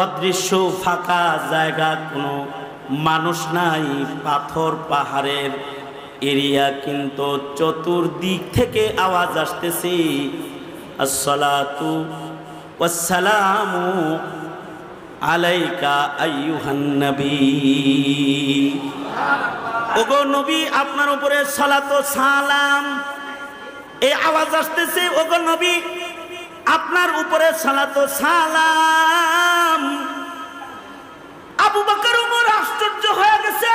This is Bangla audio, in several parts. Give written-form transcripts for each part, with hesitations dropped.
অদৃশ্য ফাঁকা জায়গা, কোনো মানুষ নাই, পাথর পাহাড়ের এরিয়া, কিন্তু চতুর্দিক থেকে আওয়াজ আসতেছে আসসালাতু ওয়াসসালামু আলাইকা আইয়ুহান নবী। ওগো নবী, আপনার উপরে সালাত ও সালাম। এই আওয়াজ আসতেছে, ওগো নবী, আপনার উপরে সালাত ও সালাম। আবু বকর ওমর আশ্চর্য হয়ে গেছে,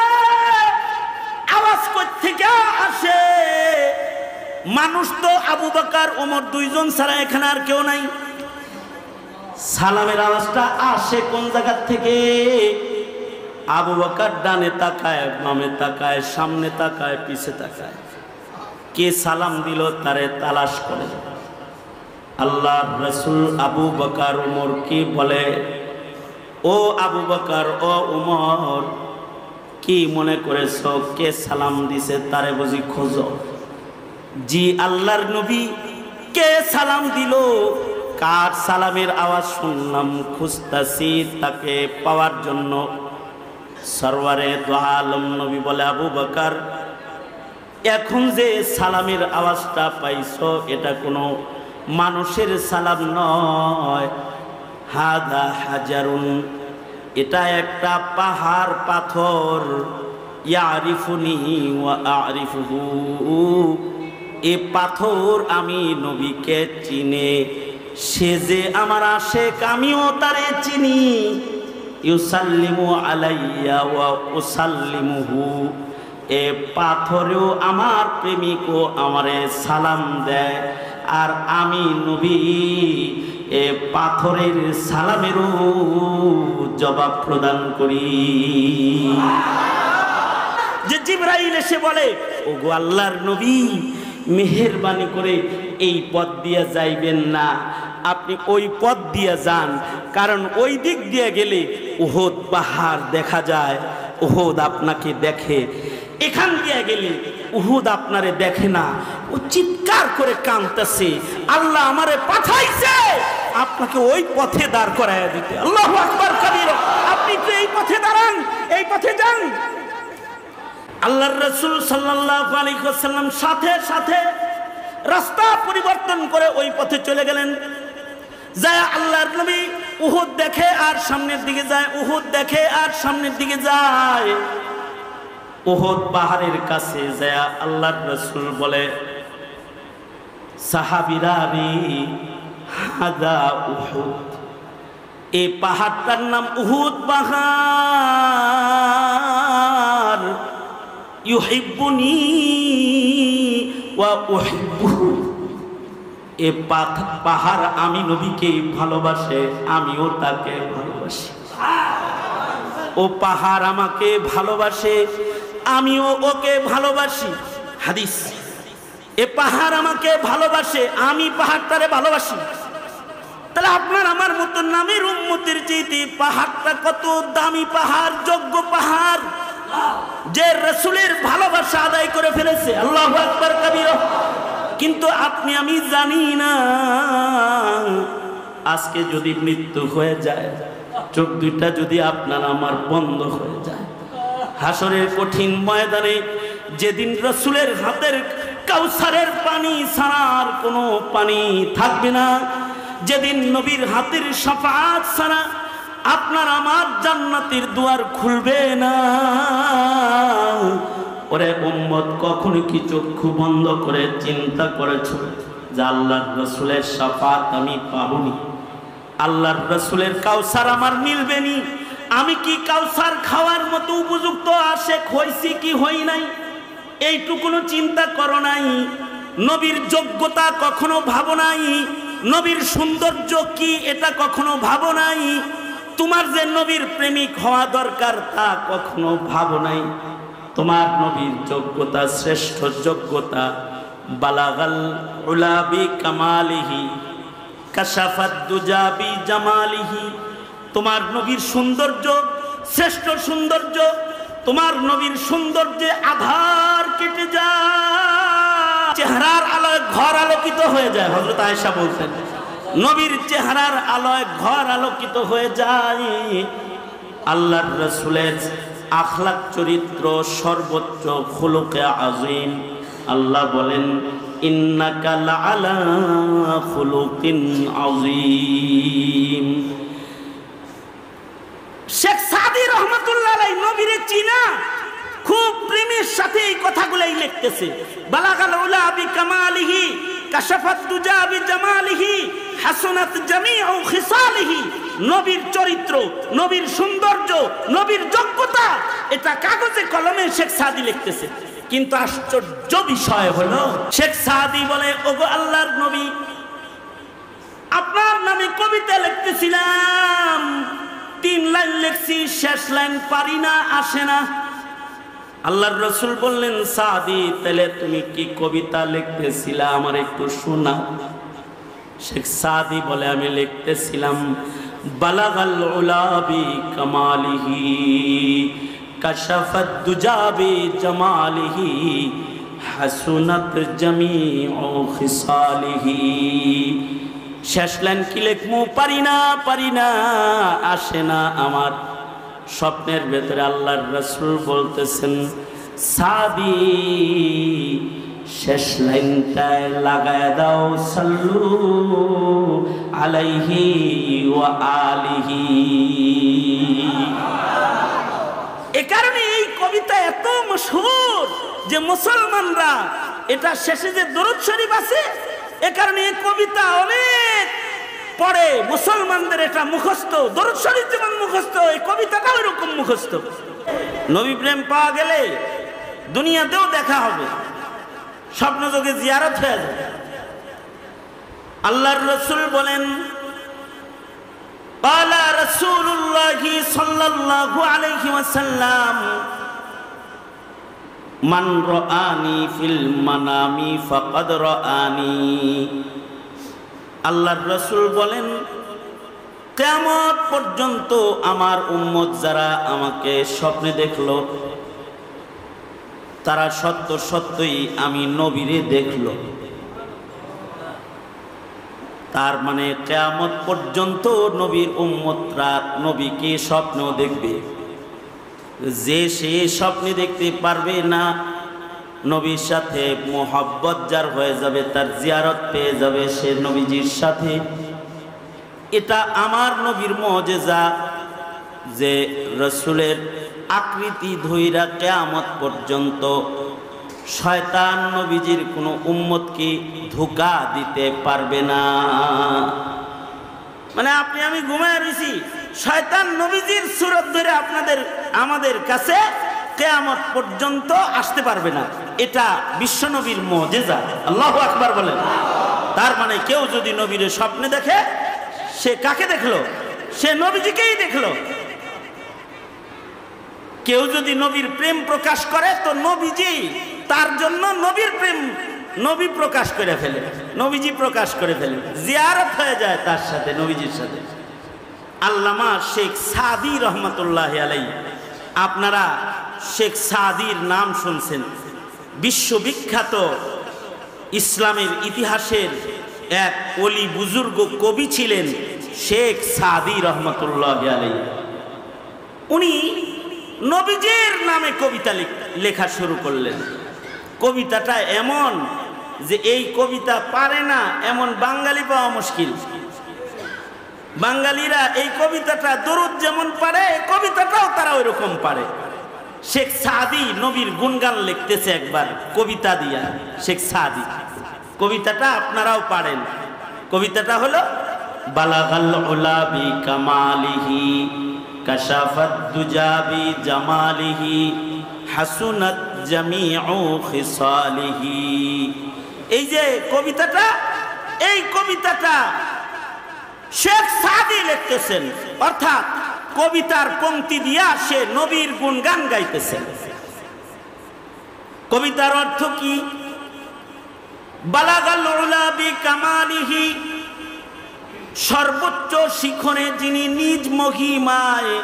আওয়াজ কোত্থেকে আসে? মানুষ তো আবু বকর ওমর দুইজন ছাড়া এখানে আর কেউ নাই। সালামের আওয়াজটা আসে কোন জায়গা থেকে? আবু বকর ডানে তাকায়, বামে তাকায়, সামনে তাকায়, পিছে তাকায়, কে সালাম দিল তারে তালাশ করে। আল্লাহর রাসূল আবু বকর ওমরকে বলে, ও আবু বকর, ও ওমর, কি মনে করেছো কে সালাম দিছে তারে বুঝি খোঁজো? জি আল্লাহর নবী, কে সালাম দিল, কার সালামের আওয়াজ শুনলাম, খুঁজতাছি তাকে পাওয়ার জন্য। সরওয়ারে দো আলম নবী বলে, আবু বকর, এখন যে সালামের আওয়াজটা পাইছো এটা কোনো মানুষের সালাম নয়, হাদা হাজারুন, এটা একটা পাহাড় পাথর, ইয়ারিফুনি ওয়া আরিফুহু, এ পাথর আমি নবীকে চিনে, সে যে আমার আশেক আমিও তারে চিনি। ইউসাল্লিমু আলাইয়া ওয়া উসাল্লিমুহু, এ পাথরেও আমার প্রেমিকও আমারে সালাম দেয়, আর আমি নবী এ পাথরের সালামেরও জবাব প্রদান করি। যে জিবরাইল এসে বলে, ওগো আল্লাহর নবী, মেহেরবানি করে এই পথ দিয়ে যাইবেন না, আপনি ওই পথ দিয়ে যান, কারণ ওই দিক দিয়ে গেলে উহুদ পাহাড় দেখা যায়, উহুদ আপনাকে দেখে। এখান দিয়ে গেলে উহুদ আপনারে দেখে না। ও চিৎকার করে কাঁদতেছে, আল্লাহ আমারে পাঠাইছে আপনাকে ওই পথে দাঁড় করাইয়া দিতে। আল্লাহু আকবার কবীরা, আপনি তো এই পথে দাঁড়ান, এই পথে যান। আল্লাহর রাসূল সাল্লাল্লাহু আলাইহি ওয়াসাল্লাম সাথে সাথে রাস্তা পরিবর্তন করে ওই পথে চলে গেলেন। যায় আল্লাহর নবী উহুদ দেখে আর সামনের দিকে যায়, উহুদ দেখে আর সামনের দিকে যায়। উহুদ পাহাড়ের কাছে যায় আল্লাহর রাসূল বলে, সাহাবীরা রে, হাদা উহুদ, এই পাহাড়টার নাম উহুদ পাহাড়। ইউহিব্বুনি ওয়া উহিব্বুহু, এ পাহাড় আমি নবীকে ভালোবাসে, আমিও তাকে ভালোবাসি। ও পাহাড় আমাকে ভালোবাসে, আমিও ওকে ভালোবাসি। হাদিস, এ পাহাড় আমাকে ভালোবাসে, আমি পাহাড়টারে ভালোবাসি। তাহলে আপনার আমার মতো নামের উম্মতের চাইতে পাহাড়টা কত দামি পাহাড়, যোগ্য পাহাড়, যে রাসূলের ভালোবাসা আদায় করে ফেলেছে। আল্লাহু আকবার কবীরা। কিন্তু আপনি আমি জানি না, আজকে যদি মৃত্যু হয়ে যায়, চোখ দুইটা যদি আপনার আমার বন্ধ হয়ে যায়, হাসরের কঠিন ময়দানে যেদিন রাসূলের হাতের কাউসারের পানি ছাড়া আর কোনো পানি থাকবে না, যেদিন নবীর হাতের শাফাআত ছাড়া আপনার আমার জান্নাতের দুয়ার খুলবে না, ওরে উম্মত, কখনো কি চক্ষু বন্ধ করে চিন্তা করেছো যে আল্লাহর রাসূলের শাফাআত আমি পাবনি, আল্লাহর রাসূলের কাউসার আমার মিলবে নি, আমি কি কাউসার খাওয়ার মতো উপযুক্ত আশেক হইছি কি হই নাই? এইটুকুনো চিন্তা করো নাই? নবীর যোগ্যতা কখনো ভাবো নাই? নবীর সৌন্দর্য কি এটা কখনো ভাবো নাই? তোমার যে নবীর প্রেমিক হওয়া দরকার তা কখনো ভাবো নাই? তোমার নবীর যোগ্যতা, শ্রেষ্ঠ যোগ্যতা, বালাগাল উলা বি কামালিহি কাশাফাত দুজা বি জামালিহি, তোমার নবীর সৌন্দর্য, শ্রেষ্ঠ সৌন্দর্য, তোমার নবীর সৌন্দর্যে আধার কেটে যায়, চেহারার আলোয় ঘর আলোকিত হয়ে যায়। হযরত আয়েশা বলতেন, নবীর চেহারার আলোয় ঘর আলোকিত হয়ে যায়। আল্লাহর রাসূলের আখলাক চরিত্র সর্বোচ্চ খুলুকে আযীম। আল্লাহ বলেন ইন্নাকা লাআলা খুলুকিন আযীম। শেখ সাদি রহমাতুল্লাহ আলাইহি নবীরে চিনা খুব প্রেমের সাথে এই কথাগুলাই লিখতেছে। বালাগাল উলা বিকামালিহি কাশাফাত দুজা বিজামালিহি হাসনাত জামিউ খিসালিহি। নবীর চরিত্র, নবীর সৌন্দর্য, নবীর যোগ্যতা এটা কাগজে কলমে শেখ সাদি লিখতেছে। কিন্তু আশ্চর্য বিষয় হলো শেখ সাদি বলে, ওগো আল্লাহর নবী, আপনার নামে কবিতা লিখতেছিলাম, 3 লাইন লিখছি, শেষ লাইন পারি না, আসে না। আল্লাহর রাসূল বললেন, সাদি তাহলে তুমি কি কবিতা লিখতেছিলা, আমার একটু শোনাও। শেখ সাদি বলে, আমি লিখতেছিলাম বালাগাল উলা বিকামালিহি কাশাফাত দুজা বিজামালিহি হাসুনাত জামিউ খিসালিহি। শেষ লাইন কি লিখমু, পারি না, আসে না আমার। স্বপ্নের ভেতরে আল্লাহর রাসূল বলতেছেন, সাদি শেষ লাইনটায় লাগায় দাও সাল্লু আলাইহি ওয়া আলিহি। এ কারণে এই কবিতা এত মশহুর যে মুসলমানরা এটা শেষে যে দরুদ শরীফ আছে, এ কারণে এই কবিতা অনেক পড়ে। মুসলমানদের এটা মুখস্থ, দরুদ শরীফ যেমন মুখস্থ, এই কবিতাটা ওইরকম মুখস্থ। নবী প্রেম পাওয়া গেলে দুনিয়াতেও দেখা হবে, স্বপ্নযোগে জিয়ারত হয়ে যাবে। আল্লাহর রাসূল বলেন, ক্বালা রাসূলুল্লাহি সাল্লাল্লাহু আলাইহি ওয়াসাল্লাম মান রাআনি ফিল মানামি ফাকাদ রাআনি। আল্লাহর রাসূল বলেন, কিয়ামত পর্যন্ত আমার উম্মত যারা আমাকে স্বপ্নে দেখলো তারা সত্য সত্যই আমি নবীরে দেখলো। তার মানে কিয়ামত পর্যন্ত নবীর উম্মতরা নবীকে স্বপ্নেও দেখবে। যে সে স্বপ্নে দেখতে পারবে না, নবীর সাথে মোহাব্বত যার হয়ে যাবে, তার জিয়ারত পেয়ে যাবে সে নবীজির সাথে। এটা আমার নবীর মুজিজা যে রাসূলের আকৃতি ধইরা কিয়ামত পর্যন্ত শয়তান নবীজির কোনো উম্মতকে ধোঁকা দিতে পারবে না। মানে আপনি আমি ঘুমায় রইছি, শয়তান নবীজির সুরত ধরে আমাদের কাছে কিয়ামত পর্যন্ত আসতে পারবে না। এটা বিশ্বনবীর মুজিজা। আল্লাহু আকবার বলেন। তার মানে কেউ যদি নবীর স্বপ্নে দেখে, সে কাকে দেখলো? সে নবীজিকেই দেখলো। কেউ যদি নবীর প্রেম প্রকাশ করে তো নবীজি তার জন্য নবীর প্রেম নবী প্রকাশ করে ফেলে, নবীজি প্রকাশ করে ফেলে, জিয়ারত হয়ে যায় তার সাথে, নবীজির সাথে। আল্লামা শেখ সাদি রহমাতুল্লাহি আলাইহি, আপনারা শেখ সাদির নাম শুনছেন, বিশ্ববিখ্যাত ইসলামের ইতিহাসের এক ওলি বুজুর্গ কবি ছিলেন শেখ সাদি রহমাতুল্লাহি আলাইহি। উনি নবীজির নামে কবিতা লেখা শুরু করলেন। কবিতাটা এমন যে এই কবিতা পারে না এমন বাঙালি পাওয়া মুশকিল। বাঙালিরা এই কবিতাটা দরুদ যেমন পারে, কবিতাটাও তারা ওইরকম পারে। শেখ সাদি নবীর গুণগান লিখতেছে একবার কবিতা দিয়া। শেখ সাদি কবিতাটা আপনারাও পারেন। কবিতাটা হলো বালাগাল উলা বিকামালিহি কাশাফাত দুজা বিজামালিহি হাসুনাত জামিউ খিসালিহি। এই যে কবিতাটা, এই কবিতাটা শেখ সাদি লিখতেছেন, অর্থাৎ কবিতার পংক্তি দিয়া সে নবীর গুণগান গাইতেছেন। কবিতার অর্থ কি? বালাগাল উলা বিকামালিহি, সর্বোচ্চ শিখরে যিনি নিজ মহিমায়,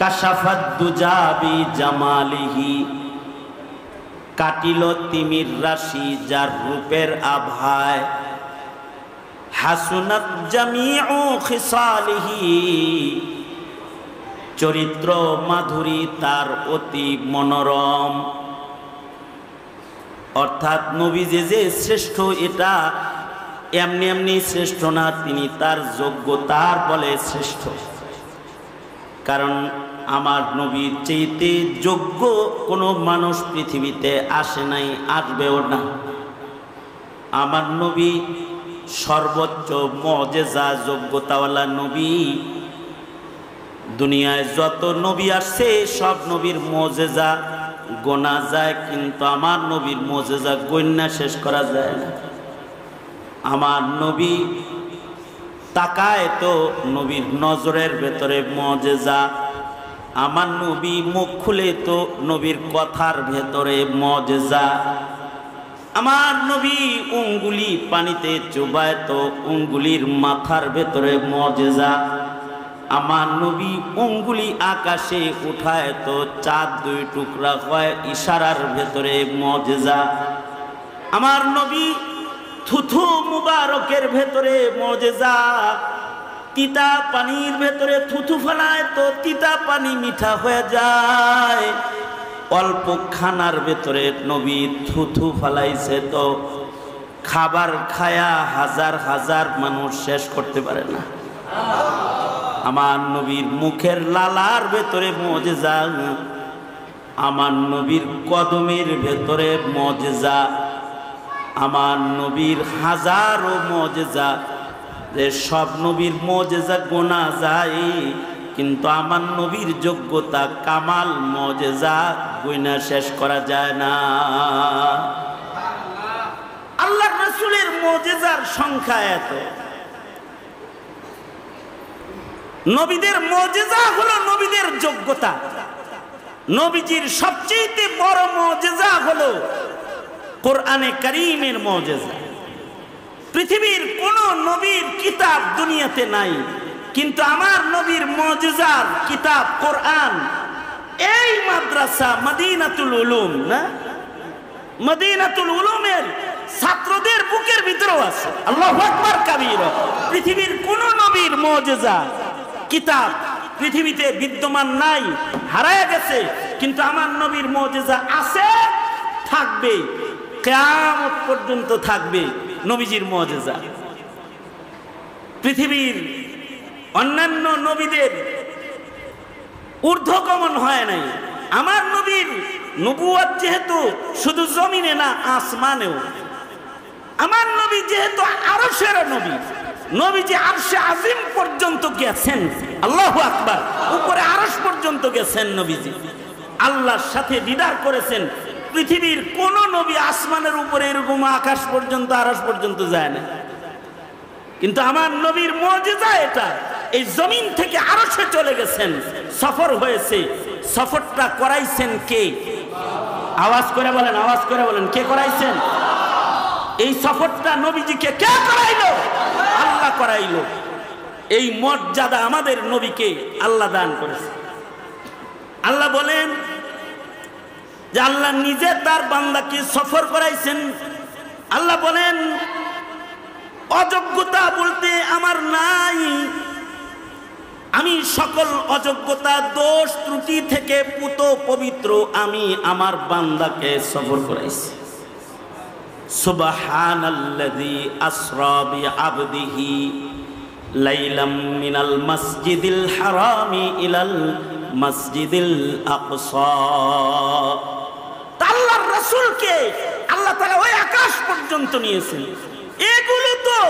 কাশাফাত দুজা বিজামালিহি, কাটিল তিমির রাশি যার রূপের আভায়, হাসুনাত জামিউ খিসালিহি, চরিত্র মাধুরী তার অতি মনোরম। অর্থাৎ নবী যে শ্রেষ্ঠ এটা এমনি এমনি শ্রেষ্ঠ না, তিনি তার যোগ্যতার বলে শ্রেষ্ঠ। কারণ আমার নবীর চাইতে যোগ্য কোনো মানুষ পৃথিবীতে আসে নাই, আসবেও না। আমার নবী সর্বোচ্চ মুজিজা যোগ্যতাওয়ালা নবী। দুনিয়ায় যত নবী আসছে সব নবীর মুজিজা গোনা যায়, কিন্তু আমার নবীর মুজিজা গণ্যা শেষ করা যায় না। আমার নবী তাকায় তো নবীর নজরের ভেতরে মুজিজা, আমার নবী মুখ খুলে তো নবীর কথার ভেতরে মুজিজা, আমার নবী উঙ্গুলি পানিতে চুবায় তো উঙ্গুলির মাথার ভেতরে মুজিজা, আমার নবী উঙ্গুলি আকাশে উঠায় তো চাঁদ দুই টুকরা হয় ইশারার ভেতরে মুজিজা, আমার নবী থুথু মুবারকের ভেতরে মুজিজা, তিতা পানির ভেতরে থুথু ফেলায় তো তিতা পানি মিঠা হয়ে যায়, অল্প খানার ভেতরে নবী থুথু ফেলাইছে তো খাবার খায়া হাজার হাজার মানুষ শেষ করতে পারে না। আমার নবীর মুখের লালার ভেতরে মুজিজা, আমার নবীর কদমের ভেতরে মুজিজা, আমার নবীর হাজারো মুজিজা, যে সব নবীর মুজিজা গোনা যায়, কিন্তু আমার নবীর যোগ্যতা কামাল মুজিজা গোনা শেষ করা যায় না। আল্লাহর রাসূলের মুজিজার সংখ্যা এত। নবীদের মুজিজা হলো নবীদের যোগ্যতা। নবীজির সবচেয়ে বড় মুজিজা হলো কোরআনে কারীমের মুজিজা। পৃথিবীর কোন নবীর কিতাব দুনিয়াতে নাই, কিন্তু আমার নবীর মুজিজার কিতাব কোরআন এই মাদ্রাসা মদিনাতুল উলুম না, মদিনাতুল উলুমের ছাত্রদের বুকের ভিতরেও আছে। আল্লাহু আকবার কাবীরা। পৃথিবীর কোন নবীর মুজিজা কিতাব পৃথিবীতে বিদ্যমান নাই, হারায় গেছে, কিন্তু আমার নবীর মুজিজা আছে, থাকবে, কিয়ামত পর্যন্ত থাকবে নবীজির মুজিজা। পৃথিবীর অন্যান্য নবীদের ঊর্ধ্বগমন হয় নাই। আমার নবীর নবুয়ত যেহেতু শুধু জমিনে না আসমানেও, আমার নবী যেহেতু আরশের নবী, নবীজি আরশে আজিম পর্যন্ত গেছেন। আল্লাহু আকবার। উপরে আরশ পর্যন্ত গেছেন নবীজি, আল্লাহর সাথে দিদার করেছেন। পৃথিবীর কোন নবী আসমানের উপরে এরকম আকাশ পর্যন্ত আরশ পর্যন্ত যায় না, কিন্তু আমার নবীর মুজিজা এটা। এই জমিন থেকে আরশে চলে গেছেন, সফর হয়েছে। সফরটা করাইছেন কে? আওয়াজ করে বলেন, আওয়াজ করে বলেন, কে করাইছেন? এই সফরটা নবীজিকে কে করাইলো? আল্লাহ করাইলো। এই মর্যাদা আমাদের নবীকে আল্লাহ দান করেছে। আল্লাহ বলেন যে আল্লাহ নিজে তার বান্দাকে সফর করাইছেন। আল্লাহ বলেন অযোগ্যতা বলতে আমার নাই, আমি সকল অযোগ্যতা দোষ ত্রুটি থেকে পুত পবিত্র, আমি আমার বান্দাকে সফর করাইছি। সুবহানাল্লাযী আসরা বিআবদিহি লাইলাম মিনাল মাসজিদিল হারামি ইলাল মসজিদিল আকসা। আল্লাহর রাসূলকে আল্লাহ তাআলা ওই আকাশ পর্যন্ত নিয়েছেন। এগুলো তো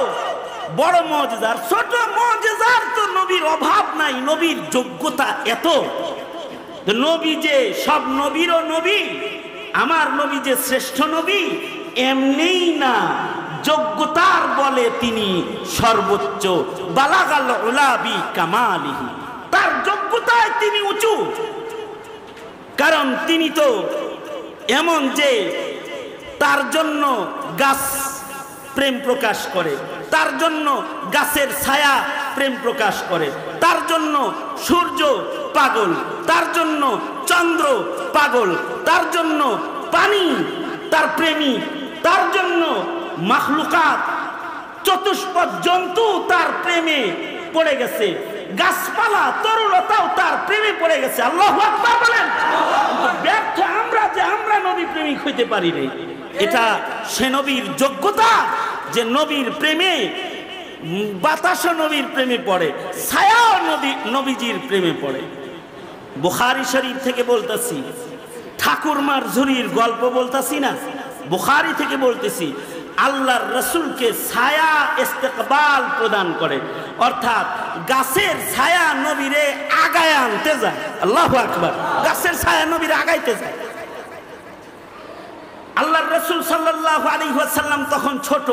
বড় মুজিজা। ছোট মুজিজার তো নবীর অভাব নাই, নবীর যোগ্যতা এত। নবী যে সব নবীরও নবী, আমার নবী যে শ্রেষ্ঠ নবী এমনিই না, যোগ্যতার বলে তিনি সর্বোচ্চ। বালাগাল উলা বি কামালিহি, তার যোগ্যতায় তিনি উঁচু। কারণ তিনি তো এমন যে তার জন্য গাছ প্রেম প্রকাশ করে, তার জন্য গাছের ছায়া প্রেম প্রকাশ করে, তার জন্য সূর্য পাগল, তার জন্য চন্দ্র পাগল, তার জন্য পানি তার প্রেমী, তার জন্য মাখলুকাত চতুষ্পদ জন্তু তার প্রেমে পড়ে গেছে, গাছপালা তরুলতাও তার প্রেমে পড়ে গেছে। আল্লাহু আকবার বলেন। ব্যর্থ আমরা যে আমরা নবী প্রেমিক হইতে পারি নাই, এটা সে নবীর যোগ্যতা যে নবীর প্রেমে, বাতাসও নবীর প্রেমে পড়ে, ছায়াও নবীজির প্রেমে পড়ে। বুখারী শরীফ থেকে বলতেছি, ঠাকুরমার ঝুরির গল্প বলতেছি না, বুখারী থেকে বলতেছি। আল্লাহর রসুলকে ছায়া ইস্তেকবাল প্রদান করে, অর্থাৎ গাছের ছায়া নবীরে আগায় আনতে যায়। আল্লাহু আকবার। গাছের ছায়া নবীরে আগাইতে যায়। আল্লাহর রসুল সাল্লাল্লাহু আলাইহি ওয়াসাল্লাম তখন ছোট।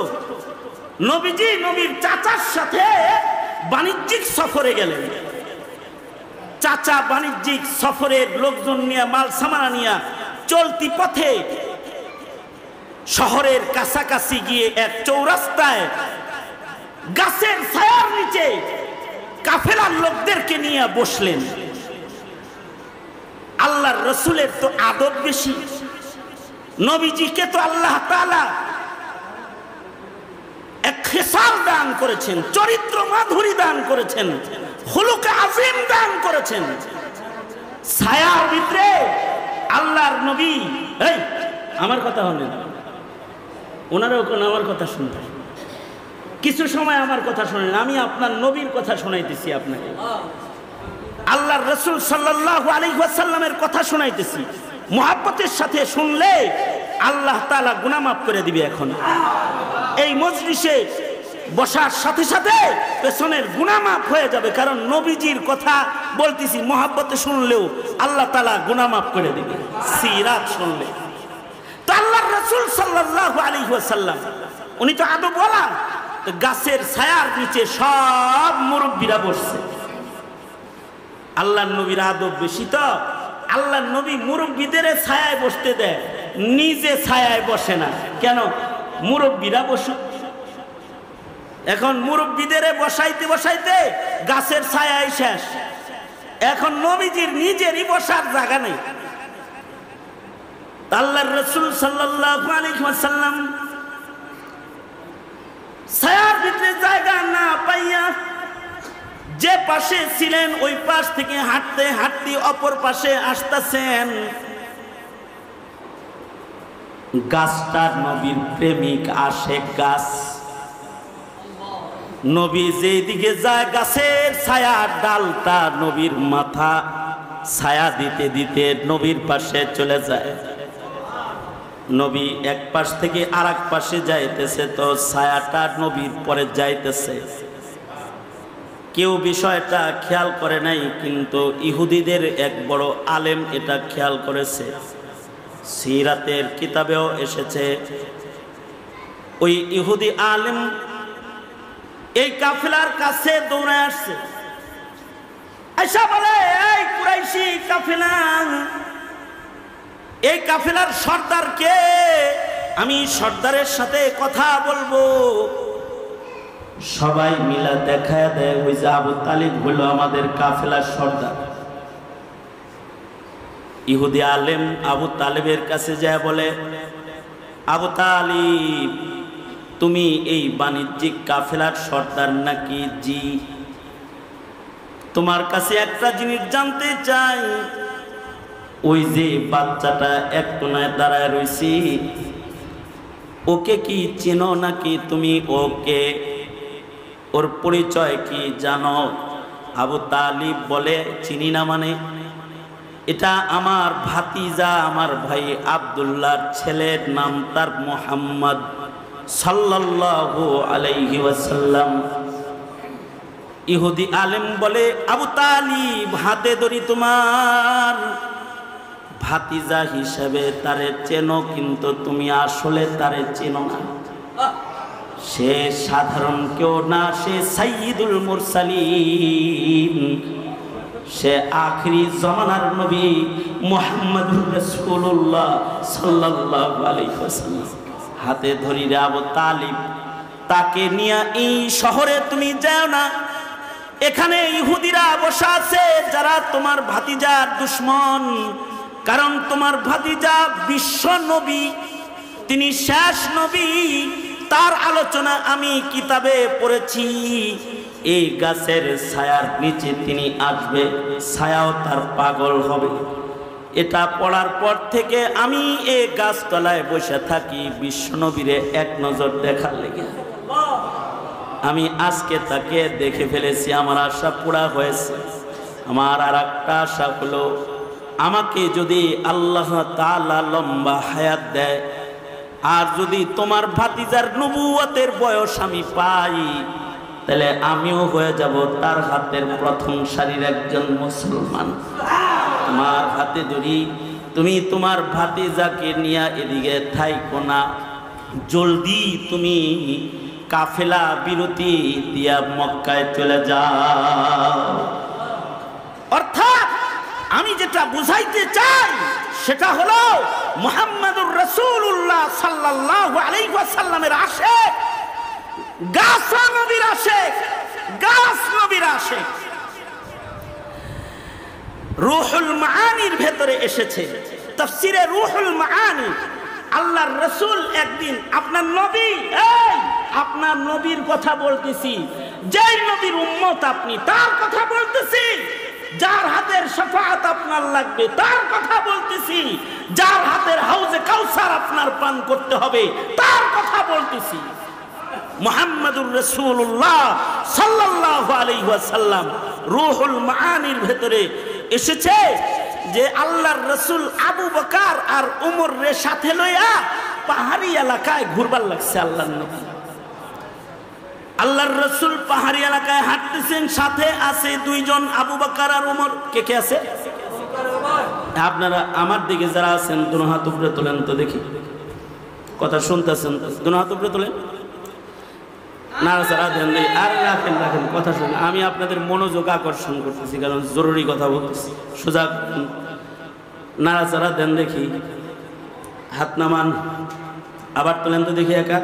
নবীজি নবীর চাচার সাথে বাণিজ্যিক সফরে গেলেন। চাচা বাণিজ্যিক সফরের লোকজন নিয়ে, মাল সামানা নিয়ে চলতি পথে শহরের কাছাকাছি গিয়ে এক চৌরাস্তায় গাছের ছায়ার নিচে কাফেলার লোকদেরকে নিয়ে বসলেন। আল্লাহর রসুলের তো আদব বেশি, নবীজিকে তো আল্লাহ তাআলা এক খেসাল দান করেছেন, চরিত্র মাধুরী দান করেছেন, খুলুক আযীম দান করেছেন। ছায়ার ভিতরে আল্লাহর নবী, এই আমার কথা হলেন, ওনারাও কোন আমার কথা শুনবেন, কিছু সময় আমার কথা শোনেন, আমি আপনার নবীর কথা শোনাইতেছি আপনাকে, আল্লাহর রাসূল সাল্লাল্লাহু আলাইহি ওয়াসাল্লামের কথা শোনাইতেছি। মুহাব্বতের সাথে শুনলে আল্লাহ তাআলা গুনাহ মাফ করে দিবে। এখন এই মজলিসে বসার সাথে সাথে পেছনের গুনাহ মাফ হয়ে যাবে, কারণ নবীজির কথা বলতেছি, মুহাব্বতে শুনলেও আল্লাহ তাআলা গুনাহ মাফ করে দিবে সিরাত শুনলে। তো আল্লাহর রাসূল সাল্লাল্লাহু আলাইহি ওয়াসাল্লাম উনি তো আদব ওয়ালা, গাছের ছায়ার নিচে সব মুরব্বীরা বসছে। আল্লাহর নবীর আদব বেশি, তো আল্লাহর নবী মুরব্বীদের ছায়ায় বসতে দেয়, নিজে ছায়ায় বসে না। কেন? মুরব্বীরা বসে। এখন মুরব্বীদের বসাইতে বসাইতে গাছের ছায়ায় শেষ, এখন নবীজির নিজেরই বসার জায়গা নেই। আল্লাহর রাসূল সাল্লাল্লাহু আলাইহি ওয়াসাল্লাম ছায়ার ভিতরে জায়গা না পাইয়া যে পাশে ছিলেন ওই পাশ থেকে হাঁটতে হাঁটতে অপর পাশে আসতেছেন। গাছটা নবীর প্রেমিক আশেক গাছ, নবী যেদিকে যায় গাছের ছায়া ডালটা নবীর মাথা ছায়া দিতে দিতে নবীর পাশে চলে যায়। নবী এক পাশ থেকে আর এক পাশে যাইতেছে, তো ছায়াটা নবীর পরে যাইতেছে। কেউ বিষয়টা খেয়াল করে নাই, কিন্তু ইহুদিদের এক বড় আলেম এটা খেয়াল করেছে। সিরাতের কিতাবেও এসেছে, ওই ইহুদি আলেম এই কাফেলার কাছে দৌড়ে আসছে, আয়েশা বলে, এই কুরাইশি কাফেলা, এই কাফেলার সর্দার কে? আমি সর্দারের সাথে কথা বলবো। সবাই মিলা দেখায় দেয়, ওই যে আবু তালিব হলো আমাদের কাফেলার সর্দার। ইহুদি আলেম আবু তালিবের কাছে যায় বলে, আবু তালিব, তুমি এই বাণিজ্যিক কাফেলার সর্দার নাকি? জি। তোমার কাছে একটা জিনিস জানতে চাই, ওই যে বাচ্চাটা এক কোনায় দাঁড়ায় রয়েছি, ওকে কি চেনো নাকি তুমি? ওকে, ওর পরিচয় কি জানো? আবু তালিব বলে, চিনি না মানে? এটা আমার ভাতিজা, আমার ভাই আব্দুল্লাহর ছেলের নাম তার মুহাম্মদ সাল্লাল্লাহু আলাইহি ওয়াসাল্লাম। ইহুদি আলেম বলে, আবু তালিব, হাতে ধরি তোমার ভাতিজা হিসেবে তারে চেনো, কিন্তু তুমি আসলে তারে চেনো না। সে সাধারণ কেউ না, সে সাইয়্যিদুল মুরসালিন, সে আখিরি জামানার নবী মুহাম্মদুর রাসূলুল্লাহ সাল্লাল্লাহু আলাইহি ওয়াসাল্লাম। হাতে ধরি রে আবু তালিব, তাকে নিয়ে এই শহরে তুমি যাও না, এখানে ইহুদিরা বসা আছে যারা তোমার ভাতিজার দুশমন। কারণ তোমার ভাতিজা বিশ্ব নবী, তিনি শেষ নবী, তার আলোচনা আমি কিতাবে পড়েছি। এই গাছের ছায়ার নিচে তিনি আসবে, ছায়াও তার পাগল হবে। এটা পড়ার পর থেকে আমি এই গাছতলায় বসে থাকি বিশ্বনবীরে এক নজর দেখার লেগে। আমি আজকে তাকে দেখে ফেলেছি, আমার আশা পুরা হয়েছে। আমার আর একটা আশা হলো, আমাকে যদি আল্লাহ তাআলা লম্বা হায়াত দেয়, আর যদি তোমার ভাতিজার নবুয়তের বয়স আমি পাই, তাহলে আমিও হয়ে যাব তার হাতের প্রথম সারির একজন মুসলমান। তোমার হাতে ধরি, তুমি তোমার ভাতিজাকে নিয়ে এদিকে থাইকো না, জলদি তুমি কাফেলা বিরতি দিয়া মক্কায় চলে যাও। অর্থাৎ আমি যেটা বুঝাইতে চাই সেটা হলো মুহাম্মাদুর রাসূলুল্লাহ সাল্লাল্লাহু আলাইহি ওয়াসাল্লামের আশিক, গাছ নবীর আশিক, গাছ নবীর আশিক। রূহুল মাআনির ভেতরে এসেছে, তাফসিরে রূহুল মাআনি। আল্লাহর রাসূল একদিন, আপনার নবী, এই আপনার নবীর কথা বলতেছি, যেই নবীর উম্মত আপনি, তার কথা বলতেছি। যার হাতের শাফাআত আপনার লাগবে তার কথা বলতেছি, যার হাতের হাউজে কাউসার আপনার পান করতে হবে তার কথা বলতেছি। মুহাম্মাদুর রাসূলুল্লাহ সাল্লাল্লাহু আলাইহি ওয়াসাল্লাম রূহুল মাআনির ভেতরে এসেছে যে আল্লাহর রাসূল আবু বকর আর ওমর রে সাথে লইয়া পাহাড়ি এলাকায় ঘুরবার লাগছে। আল্লাহর নবী, আল্লাহর রাসূল পাহাড়ি এলাকায় হাঁটতেছেন, সাথে আছে দুইজন আবু বকর আর ওমর। কে কে আছে? আপনারা আমার দিকে যারা আছেন দুনো হাত উপরে তোলেন তো দেখি, কথা শুনতেছেন তো? দুনো হাত উপরে তোলেন, নাড়াচাড়া দেন, আর রাখেন রাখেন, কথা শুনুন। আমি আপনাদের মনোযোগ আকর্ষণ করতেছি, কারণ জরুরি কথা বলতেছি। সোজা নাড়াচাড়া দেন দেখি, হাত নামান, আবার তোলেন তো দেখি একা।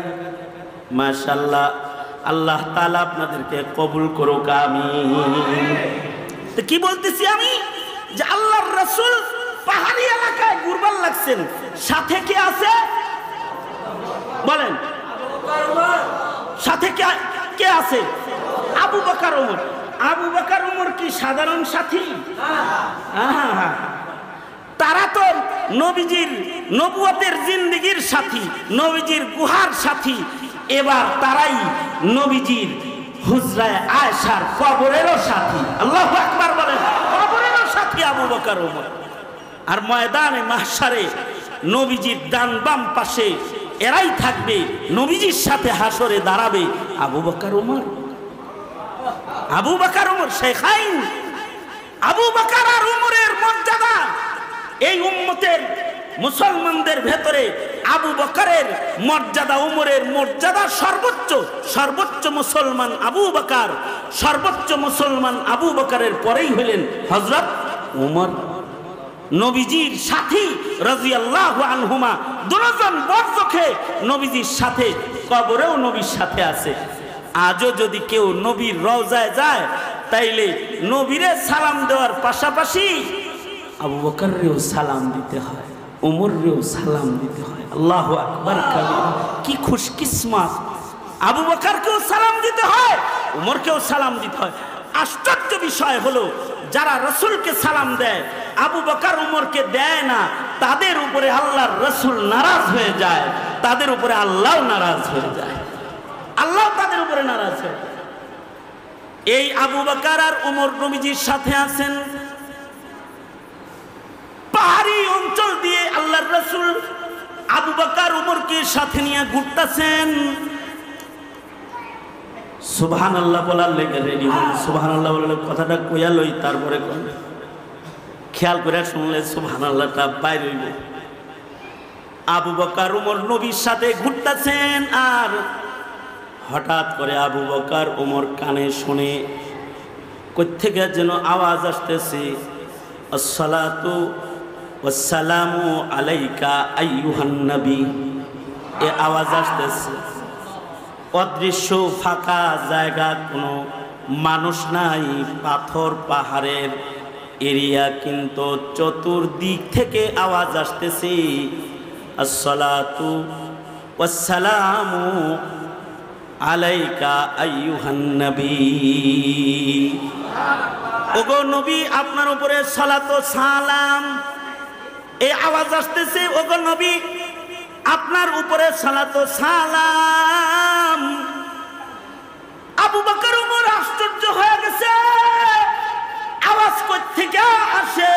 মাশাআল্লাহ, আল্লাহ তাআলা আপনাদেরকে কবুল করুক, আমিন। তো কি বলতেছি আমি, যে আল্লাহর রাসূল পাহাড়ি এলাকায় ঘুরবার লাগছেন, সাথে কে আছে বলেন? সাথে কে আছে? আবু বকর ওমর। আবু বকর ওমর কি সাধারণ সাথী? তারা তো নবীজির নবুয়তের জিন্দেগির সাথী, নবীজির গুহার সাথী। এবার তারাই নবীজির হুজরায়ে আয়েশার কবরেরও সাথী। আল্লাহু আকবার বলেন, কবরেরও সাথী আবু বকর ওমর। আর ময়দানে মাহশারে নবীজির ডান বাম পাশে এরাই থাকবে, নবীজির সাথে হাসরে দাঁড়াবে আবু বকর ওমর। আবু বকর ওমর শেখাইন। আবু বকর আর ওমরের মর্যাদা এই উম্মতের মুসলমানদের ভেতরে আবু বকরের মর্যাদা, ওমরের মর্যাদা সর্বোচ্চ। সর্বোচ্চ মুসলমান আবু বকর, সর্বোচ্চ মুসলমান আবু বকরের পরেই হলেন হযরত ওমর। নবীজির সাথী রাদিয়াল্লাহু আনহুমা দুজন বরজখে নবীজির সাথে, কবরেও নবীর সাথে আছে। আজও যদি কেউ নবীর রওজায় যায়, তাইলে নবীরে সালাম দেওয়ার পাশাপাশি আবু বকরেও সালাম দিতে হয়, ওমরেও সালাম দিতে হয়। আল্লাহু আকবার কাবীরা, কি খুশকিসমত! আবু বকরকেও সালাম দিতে হয়, ওমরকেও সালাম দিতে হয়। আশ্চর্য বিষয় হলো, যারা রাসূলকে সালাম দেয়, আবু বকর ওমরকে দেয় না, তাদের উপরে আল্লাহর রাসূল নারাজ হয়ে যায়, তাদের উপরে আল্লাহও নারাজ হয়ে যায়, আল্লাহ তাদের উপরে নারাজ হয়। এই আবু বকর আর ওমর নবীজির সাথে আছেন। পাহাড়ি অঞ্চল দিয়ে আল্লাহর রাসূল আবু বকর ওমরকে সাথে নিয়ে ঘুরতেছেন। সুবহানাল্লাহ বলার লেগে রেডি হন। সুবহানাল্লাহ বললে কথাটা কইয়া লই, তারপরে খেয়াল করে শুনলে সুবহানাল্লাহটা বাইরে হইব। আবু বকর ওমর নবীর সাথে ঘুরতেছেন, আর হঠাৎ করে আবু বকর ওমর কানে শুনে কোত্থেকে যেন আওয়াজ আসতেছে, আসসালাতু ওয়াসসালামু আলাইকা আইয়ুহান নবী। এ আওয়াজ আসতেছে। অদৃশ্য ফাঁকা জায়গা, কোনো মানুষ নাই, পাথর পাহাড়ের এরিয়া, কিন্তু চতুর্দিক থেকে আওয়াজ আসতেছে, আসসালাতু ওয়াসসালামু আলাইকা আইয়ুহান নবী। ওগো নবী, আপনার উপরে সালাত ও সালাম। এই আওয়াজ আসতেছে, ওগো নবী, আপনার উপরে সালাত ও সালাম। আবু বকর ওমর আশ্চর্য হয়ে গেছে, আওয়াজ কই থেকে আসে?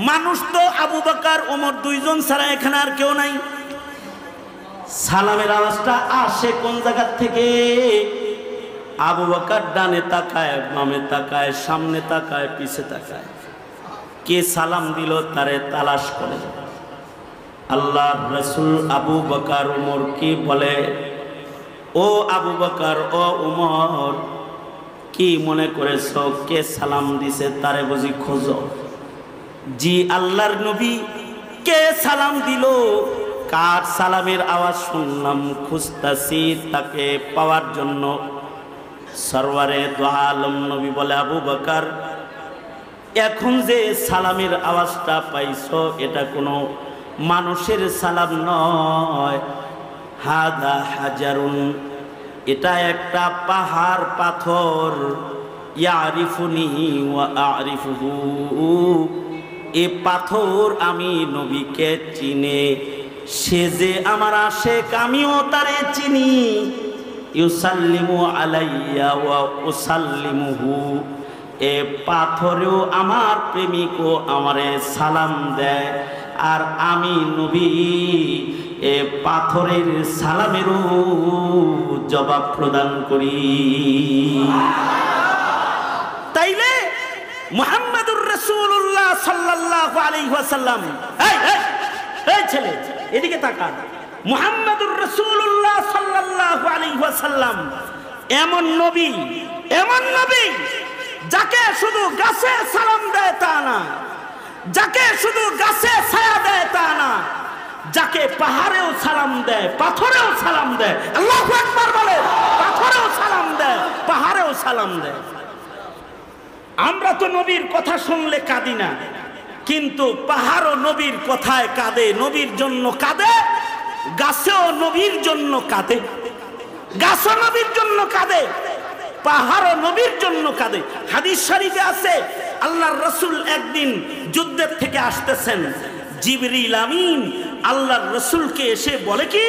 মানুষ তো আবু বকর ওমর দুইজন ছাড়া এখানে আর কেউ নাই। সালামের আওয়াজটা আসে কোন জায়গা থেকে? আবু বকর ডানে তাকায়, বামে তাকায়, সামনে তাকায়, পিছে তাকায়। কে সালাম দিল তারে তালাশ করে। আল্লাহর রাসূল আবু বকর ওমরকে বলে, ও আবু বকর, ও ওমর, কি মনে করেছ কে সালাম দিছে? তারে বুঝি খোঁজো? জি আল্লাহর নবী, কে সালাম দিল? কার সালামের আওয়াজ শুনলাম, খুঁজতাছি তাকে পাওয়ার জন্য। সরওয়ারে দু আলম নবী বলে, আবু বকর, এখন যে সালামের আওয়াজটা পাইছো এটা কোনো মানুষের সালাম নয়, হাদা হাজারুন, এটা একটা পাহাড় পাথর। ইয়ারিফুনি ওয়া আরিফুহু, এ পাথর আমি নবীকে চিনে, সে যে আমার আশেক আমিও তারে চিনি। ইউসাল্লিমু আলাইয়া ওয়া উসাল্লিমুহু, এ পাথরেও আমার প্রেমিকও আমারে সালাম দেয়, আর আমি নবী এ পাথরের সালামেরও জবাব প্রদান করি। তাইলে মুহাম্মাদুর রাসূলুল্লাহ সাল্লাল্লাহু আলাইহি ওয়াসাল্লাম, এই ছেলে এদিকে তাকা, মুহাম্মাদুর রাসূলুল্লাহ সাল্লাল্লাহু আলাইহি ওয়াসাল্লাম এমন নবী, এমন নবী যাকে শুধু গাছে সালাম দেয় তা না, যাকে শুধু গাছে ছায়া দেয় তা না, যাকে পাহাড়েও সালাম দেয়, পাথরেও সালাম দেয়। আল্লাহু আকবার বলে, পাথরেও সালাম দেয়, পাহাড়েও সালাম দেয়। আমরা তো নবীর কথা শুনলে কাঁদি না, কিন্তু পাহাড়ও নবীর কথায় কাঁদে, নবীর জন্য কাঁদে। গাছেও নবীর জন্য কাঁদে, গাছও নবীর জন্য কাঁদে, পাহাড়ও নবীর জন্য কাঁদে। হাদিস শরীফে আছে, আল্লাহর রাসূল একদিন যুদ্ধের থেকে আসতেছেন, জিবরিল আমিন আল্লাহর রাসূলকে এসে বলে কি,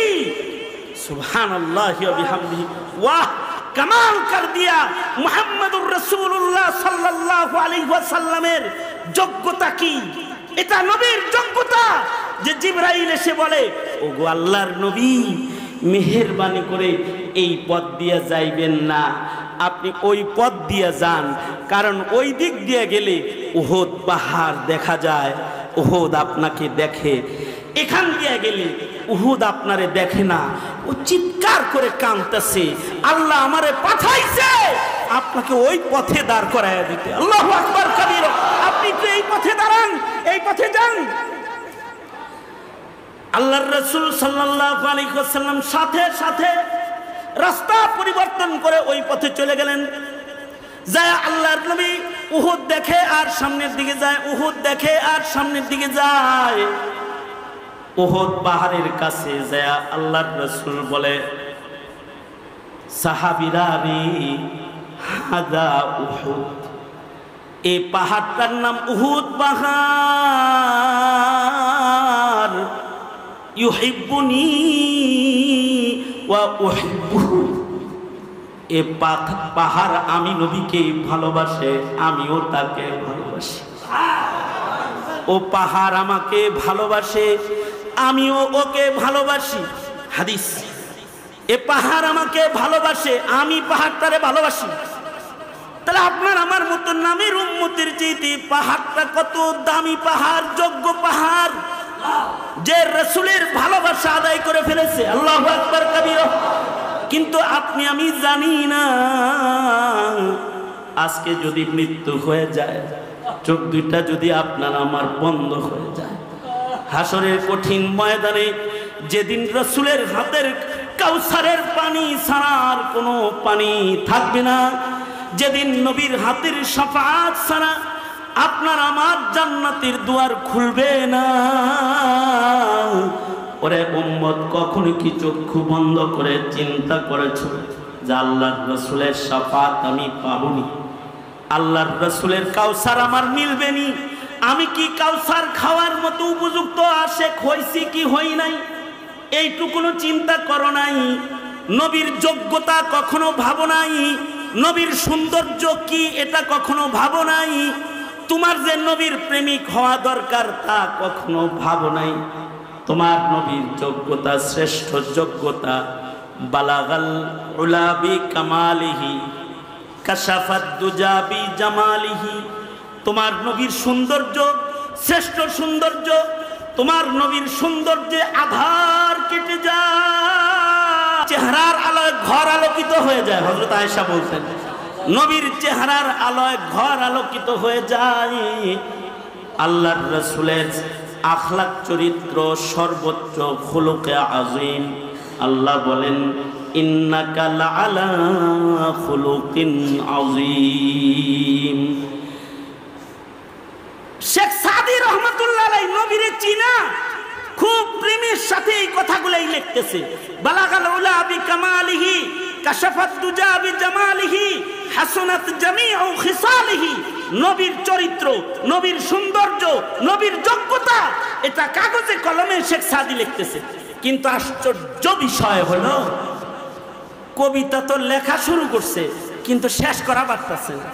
সুবহানাল্লাহি ওয়া বিহামদিহি, ওয়াহ কামাল কর দিয়া মুহাম্মাদুর রাসূলুল্লাহ সাল্লাল্লাহু আলাইহি ওয়াসাল্লামের যোগ্যতা কি? এটা নবীর যোগ্যতা যে জিবরাইল এসে বলে, ওগো আল্লাহর নবী, মেহেরবানি করে এই পথ দিয়ে যাইবেন না, আপনি ওই পথ দিয়ে যান, কারণ ওই দিক দিয়ে গেলে উহুদ পাহাড় দেখা যায়, উহুদ আপনাকে দেখে। এখান দিয়ে গেলে উহুদ আপনারে দেখে না। ও চিৎকার করে কাঁদতেছে, আল্লাহ আমারে পাঠাইছে আপনাকে ওই পথে দাঁড় করায় দিতে। আল্লাহু আকবার কবীরা, আপনি তো এই পথে দাঁড়ান, এই পথে যান। আল্লাহর রাসূল সাল্লাল্লাহু আলাইহি ওয়াসাল্লাম সাথে সাথে রাস্তা পরিবর্তন করে ওই পথে চলে গেলেন। যায় আল্লাহর নবী উহুদ দেখে আর সামনের দিকে যায়, উহুদ দেখে আর সামনের দিকে যায়। উহুদ পাহাড়ের কাছে যায় আল্লাহর রাসূল বলে, সাহাবীরা রে, হাদা উহুদ, এই পাহাড়টার নাম উহুদ পাহাড়। ইউহিব্বুনি ওয়া উহিব্বুহু, এ পাহাড় আমি নবীকে ভালোবাসে, আমিও তাকে ভালোবাসি। ও পাহাড় আমাকে ভালোবাসে, আমিও ওকে ভালোবাসি। হাদিস, এ পাহাড় আমাকে ভালোবাসে, আমি পাহাড়টারে ভালোবাসি। তাহলে আপনার আমার মতো নামের উম্মতের চাইতে পাহাড়টা কত দামি পাহাড়, যোগ্য পাহাড়, যে রাসূলের ভালোবাসা আদায় করে ফেলেছে। আল্লাহু আকবার কবীরা। কিন্তু আপনি আমি জানি না, আজকে যদি মৃত্যু হয়ে যায়, চোখ দুইটা যদি আপনার আমার বন্ধ হয়ে যায়, হাসরের কঠিন ময়দানে যেদিন রাসূলের হাতের কাউসারের পানি ছাড়া আর কোনো পানি থাকবে না, যেদিন নবীর হাতের শাফাআত ছাড়া আপনার আমার জান্নাতের দুয়ার খুলবে না, ওরে উম্মত, কখনো কি চক্ষু বন্ধ করে চিন্তা করেছো যে আল্লাহর রসুলের শাফাত আমি পাবনি? আল্লাহর রসুলের কাউসার আমার মিলবেনি? আমি কি কাউসার খাওয়ার মতো উপযুক্ত আশেক হইছি কি হই নাই? এইটুকুনো চিন্তা করো নাই? নবীর যোগ্যতা কখনো ভাবো নাই? নবীর সৌন্দর্য কি এটা কখনো ভাবো নাই? তোমার যে নবীর প্রেমিক হওয়া দরকার তা কখনো ভাবো নাই? তোমার নবীর যোগ্যতা, শ্রেষ্ঠ যোগ্যতা, বালাগাল উলা বি কামালিহি কাশাফাত দুজা বি জামালিহি। তোমার নবীর সৌন্দর্য, শ্রেষ্ঠ সৌন্দর্য, তোমার নবীর সৌন্দর্যে আধার কেটে যায়, চেহারার আলোয় ঘর আলোকিত হয়ে যায়। হযরত আয়েশা বলতেন, নবীর চেহারার আলোয় ঘর আলোকিত হয়ে যায়। আল্লাহর রাসূলের আখলাক চরিত্র সর্বোচ্চ, খুলুকে আযীম। আল্লাহ বলেন, ইন্নাকা লাআলা খুলুকিন আযীম। শেখ সাদি রহমাতুল্লাহ আলাইহি নবীরে চিনা খুব প্রেমের সাথে এই কথাগুলাই লিখতেছে। বালাগাল উলা বি কামালিহি কাশাফাত দুজা বি জামালিহি হাসানাত জামিউ খিসালিহি। নবীর চরিত্র, নবীর সৌন্দর্য, নবীর যোগ্যতা, এটা কাগজে কলমে শেখ সাদি লিখতেছে। কিন্তু আশ্চর্য বিষয় হলো, কবিতা তো লেখা শুরু করছে কিন্তু শেষ করা পারতেছে না।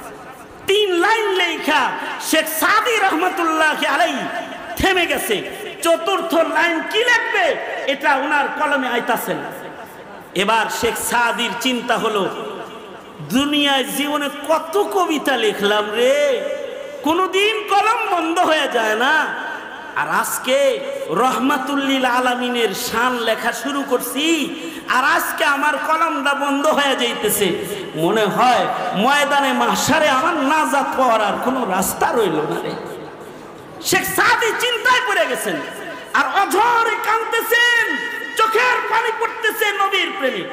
3 লাইন লেখা শেখ সাদি রহমাতুল্লাহ আলাইহি থেমে গেছে। চতুর্থ লাইন কি লিখবে এটা ওনার কলমে আইতাছে না। এবার শেখ সাদির চিন্তা হলো, দুনিয়ায় জীবনে কত কবিতা লিখলাম রে, কোনদিন কলম বন্ধ হয়ে যায় না। আর আজকে রহমাতুল্লিল আলামিনের শান লেখা শুরু করছি, আর আজকে আমার কলমটা বন্ধ হয়ে যাইতেছে। মনে হয় ময়দানে মাহশারে আমার নাজাত পাওয়ার আর কোনো রাস্তা রইল না রে। শেখ সাদি চিন্তায় পড়ে গেছেন আর অঝরে কাঁদতেছেন, চোখের পানি পড়তেছে। নবীর প্রেমে,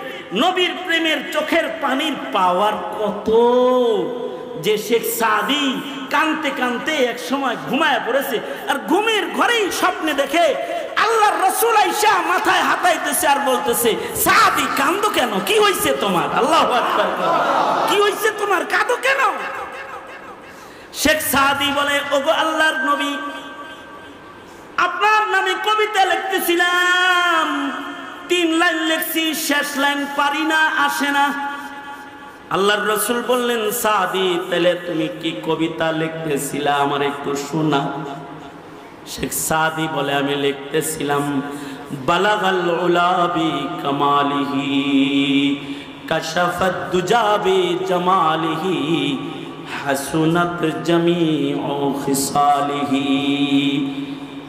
নবীর প্রেমের চোখের পানির পাওয়ার কত যে শেখ সাদি কাঁদতে কাঁদতে এক সময় ঘুমায় পড়েছে। আর ঘুমের ঘরেই স্বপ্নে দেখে আল্লাহর রাসূল আয়েশা মাথায় হাতাইতেছে আর বলতেছে, সাদি কাঁদো কেন? কি হইছে তোমার? আল্লাহু আকবার, কি হইছে তোমার? কাঁদো কেন? শেখ সাদি বলে, ওগো আল্লাহর নবী, আপনার নামে কবিতা লিখতেছিলাম, 3 লাইন লিখছি, শেষ লাইন পারি না, আসে না। আল্লাহর রাসূল বললেন, সাদি তাহলে তুমি কি কবিতা লিখতেছিলা আমার একটু শোনাও। শেখ সাদি বলে, আমি লিখতেছিলাম, বালাগাল উলা বি কামালিহি কাশাফাত দুজা বি জামালিহি হাসুনাত জামিউ খিসালিহি।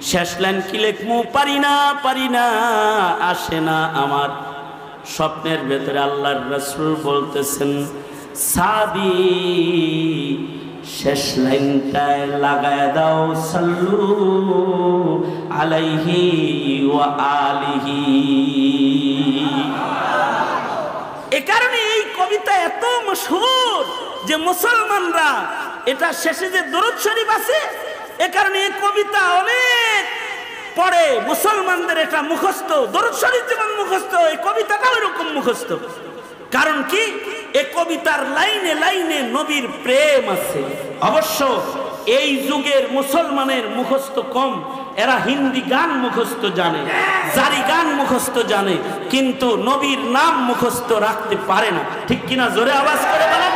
শেষ লাইন কি লিখমু? পারি না, পারি না, আসে না আমার। স্বপ্নের ভেতরে আল্লাহর রাসূল বলতেছেন, সাদি শেষ লাইনটায় লাগায় দাও, সাল্লু আলাইহি ওয়া আলিহি। এ কারণে এই কবিতা এত মশহুর যে মুসলমানরা এটা শেষে যে দরুদ শরীফ আছে, এ কারণে এই কবিতা অনেক পড়ে। মুসলমানদের এটা মুখস্থ, দরুদ শরীফ যেমন মুখস্থ, এই কবিতাটা ওইরকম মুখস্থ। কারণ কি? এই কবিতার লাইনে লাইনে নবীর প্রেম আছে। অবশ্য এই যুগের মুসলমানের মুখস্থ কম, এরা হিন্দি গান মুখস্থ জানে, জারি গান মুখস্থ জানে, কিন্তু নবীর নাম মুখস্থ রাখতে পারে না। ঠিক কিনা? জোরে আওয়াজ করে বলেন।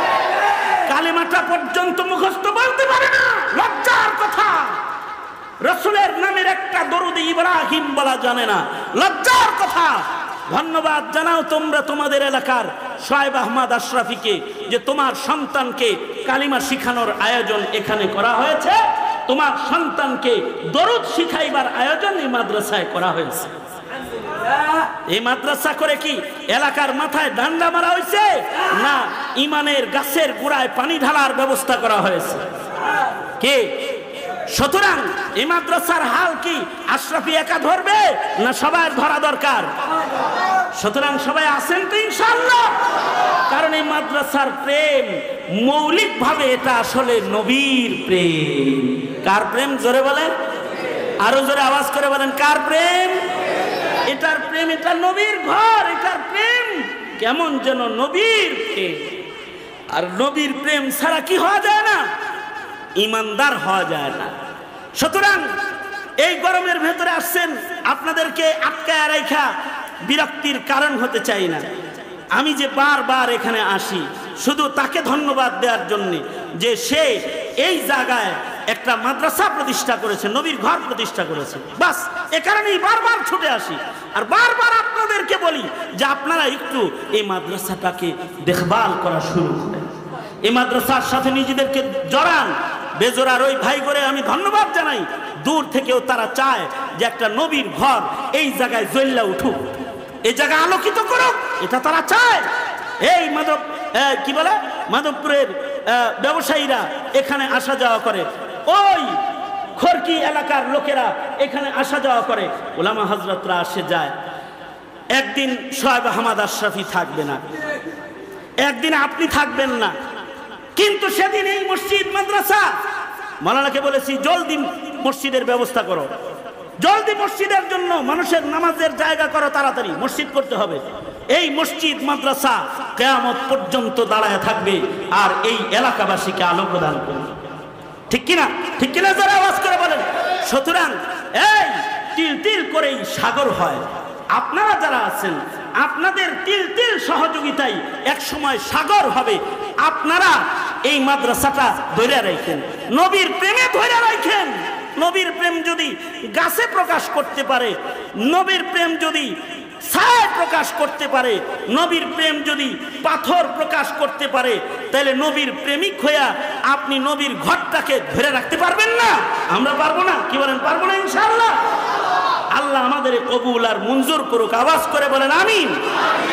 কালিমাটা পর্যন্ত মুখস্থ বলতে পারে না, লজ্জার কথা। রাসূলের নামের একটা দরুদ ইব্রাহিম বলা জানে না, লজ্জার কথা। ধন্যবাদ জানাও তোমরা তোমাদের এলাকার শোয়েব আহমদ আশরাফিকে যে তোমার সন্তানকে কালিমা শিখানোর আয়োজন এখানে করা হয়েছে। তোমার সন্তানকে দরুদ শিখাইবার আয়োজন এই মাদ্রাসায় করা হয়েছে। এই মাদ্রাসা করে কি এলাকার মাথায় ডান্ডা মারা হয়েছে? না, ইমানের গাছের গোড়ায় পানি ঢালার ব্যবস্থা করা হয়েছে। কে? সুতরাং এই মাদ্রাসার হাল কি আশরাফি একা ধরবে না সবার ধরা দরকার? সুতরাং সবাই আছেন তো ইনশাআল্লাহ? কারণ এই মাদ্রাসার প্রেম মৌলিকভাবে এটা আসলে নবীর প্রেম। কার প্রেম? জোরে বলেন, আরো জোরে আওয়াজ করে বলেন, কার প্রেম? এটার প্রেম, এটা নবীর ঘর, এটার প্রেম কেমন যেন নবীর প্রেম। আর নবীর প্রেম ছাড়া কি হওয়া যায় না? ইমানদার হওয়া যায় না। সুতরাং এই গরমের ভেতরে আসছেন, আপনাদেরকে আটকায় রাখা বিরক্তির কারণ হতে চাই না। আমি যে বারবার এখানে আসি শুধু তাকে ধন্যবাদ দেওয়ার জন্য যে সে এই জায়গায় একটা মাদ্রাসা প্রতিষ্ঠা করেছে, নবীর ঘর প্রতিষ্ঠা করেছে। বাস এ কারণেই বারবার ছুটে আসি আর বারবার আপনাদেরকে বলি যে আপনারা একটু এই মাদ্রাসাটাকে দেখভাল করা শুরু করেন, এই মাদ্রাসার সাথে নিজেদেরকে জড়ান। বেজোরার ওই ভাই করে আমি ধন্যবাদ জানাই, দূর থেকেও তারা চায় যে একটা নবীর ঘর এই জায়গায় জ্বললা উঠুক, এই জায়গা আলোকিত করুক, এটা তারা চায়। এই কি বলে মাধবপুরের ব্যবসায়ীরা এখানে আসা যাওয়া করে, ওই খড়কি এলাকার লোকেরা এখানে আসা যাওয়া করে, ওলামা হযরতরা আসে যায়। একদিন সোহেব আহমদ আশরাফি থাকবে না, একদিন আপনি থাকবেন না, কিন্তু সেদিন এই মসজিদ মাদ্রাসা মাওলানাকে বলেছি জলদি মসজিদের ব্যবস্থা করো, জলদি মসজিদের জন্য মানুষের নামাজের জায়গা করো, তাড়াতাড়ি মসজিদ করতে হবে। এই মসজিদ মাদ্রাসা কিয়ামত পর্যন্ত দাঁড়ায় থাকবে আর এই এলাকাবাসীকে আলো প্রদান করবে। ঠিক কিনা? ঠিক কিনা? যারা আওয়াজ করে বলেন। সুতরাং এই তিল তিল করেই সাগর হয়। আপনারা যারা আছেন আপনাদের তিল তিল সহযোগিতায় এক সময় সাগর হবে। আপনারা এই মাদ্রাসাটা ধরে রাখেন, নবীর প্রেমে ধরে রাখেন। নবীর প্রেম যদি গাছে প্রকাশ করতে পারে, নবীর প্রেম যদি ছায়া প্রকাশ করতে পারে, নবীর প্রেম যদি পাথর প্রকাশ করতে পারে, তাহলে নবীর প্রেমিক হইয়া আপনি নবীর ঘরটাকে ধরে রাখতে পারবেন না? আমরা পারবো না? কি বলেন, পারবো না? ইনশাআল্লাহ। আল্লাহ আমাদের কবুল আর মঞ্জুর করুক। আওয়াজ করে বলেন আমিন।